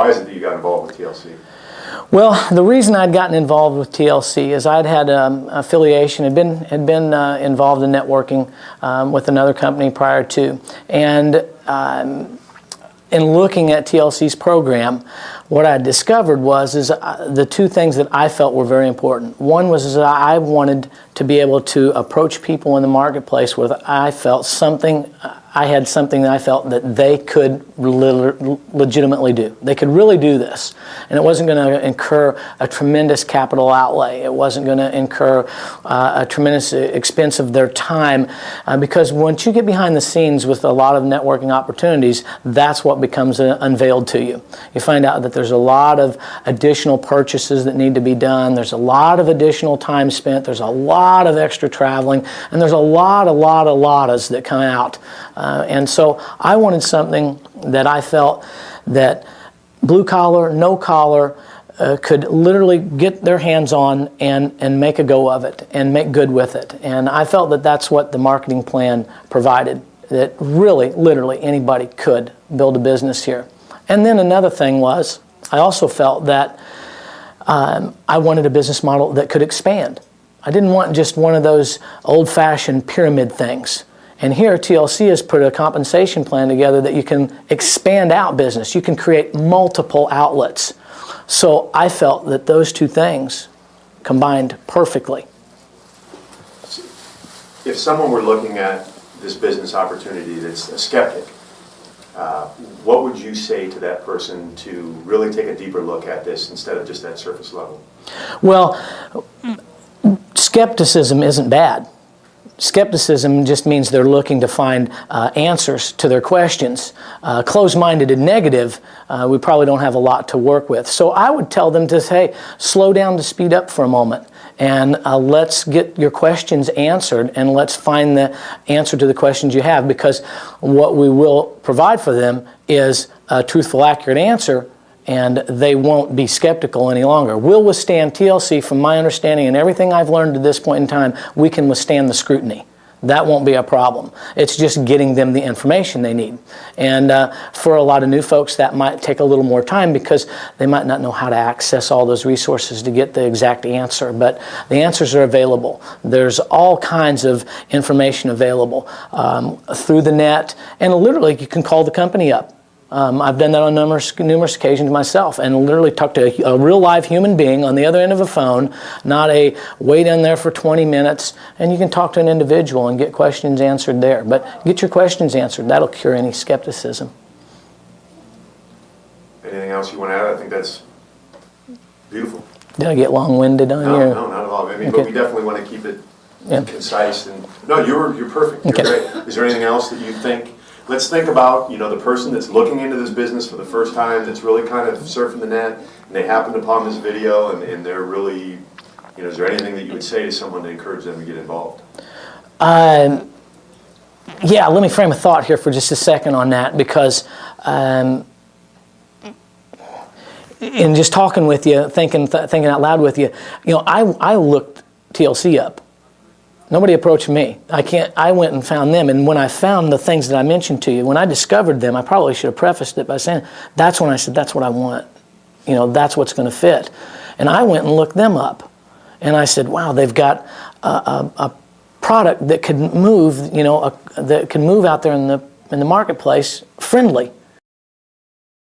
Why is it that you got involved with TLC? Well, the reason I'd gotten involved with TLC is I'd had affiliation, had been involved in networking with another company prior to, and in looking at TLC's program, what I discovered was the two things that I felt were very important. One was that I wanted to be able to approach people in the marketplace where I felt I had something that I felt that they could legitimately do. They could really do this. And it wasn't going to incur a tremendous capital outlay. It wasn't going to incur a tremendous expense of their time. Because once you get behind the scenes with a lot of networking opportunities, that's what becomes unveiled to you. You find out that there's a lot of additional purchases that need to be done. There's a lot of additional time spent. There's a lot of extra traveling. And there's a lot of lotas that come out. And so I wanted something that I felt that blue collar, no collar, could literally get their hands on and make a go of it and make good with it. And I felt that that's what the marketing plan provided, that really, literally anybody could build a business here. And then another thing was, I also felt that I wanted a business model that could expand. I didn't want just one of those old-fashioned pyramid things. And here, TLC has put a compensation plan together that you can expand out business. You can create multiple outlets. So I felt that those two things combined perfectly. If someone were looking at this business opportunity that's a skeptic, what would you say to that person to really take a deeper look at this instead of just that surface level? Well, skepticism isn't bad. Skepticism just means they're looking to find answers to their questions. Closed-minded and negative, we probably don't have a lot to work with. So I would tell them to, hey, slow down to speed up for a moment. And let's get your questions answered, and let's find the answer to the questions you have, because what we will provide for them is a truthful, accurate answer, and they won't be skeptical any longer. We'll withstand TLC, from my understanding and everything I've learned to this point in time, we can withstand the scrutiny. That won't be a problem. It's just getting them the information they need. And for a lot of new folks, that might take a little more time because they might not know how to access all those resources to get the exact answer. But the answers are available. There's all kinds of information available through the net. And literally, you can call the company up. I've done that on numerous occasions myself, and literally talk to a real live human being on the other end of a phone, not a wait in there for 20 minutes, and you can talk to an individual and get questions answered there. But get your questions answered. That'll cure any skepticism. Anything else you want to add? I think that's beautiful. Did I get long-winded on you? No, not at all. I mean, Okay. but we definitely want to keep it concise. And no, you're perfect. You're great. Is there anything else that you think? Let's think about, the person that's looking into this business for the first time, that's really kind of surfing the net, and they happened upon this video, and they're really, is there anything that you would say to someone to encourage them to get involved? Yeah, let me frame a thought here for just a second on that, because in just talking with you, thinking out loud with you, I looked TLC up. Nobody approached me. I went and found them, and when I found the things that I mentioned to you, when I discovered them, I probably should have prefaced it by saying, that's when I said, that's what I want. That's what's going to fit. And I went and looked them up, and I said, wow, they've got a product that could move, that can move out there in the marketplace friendly.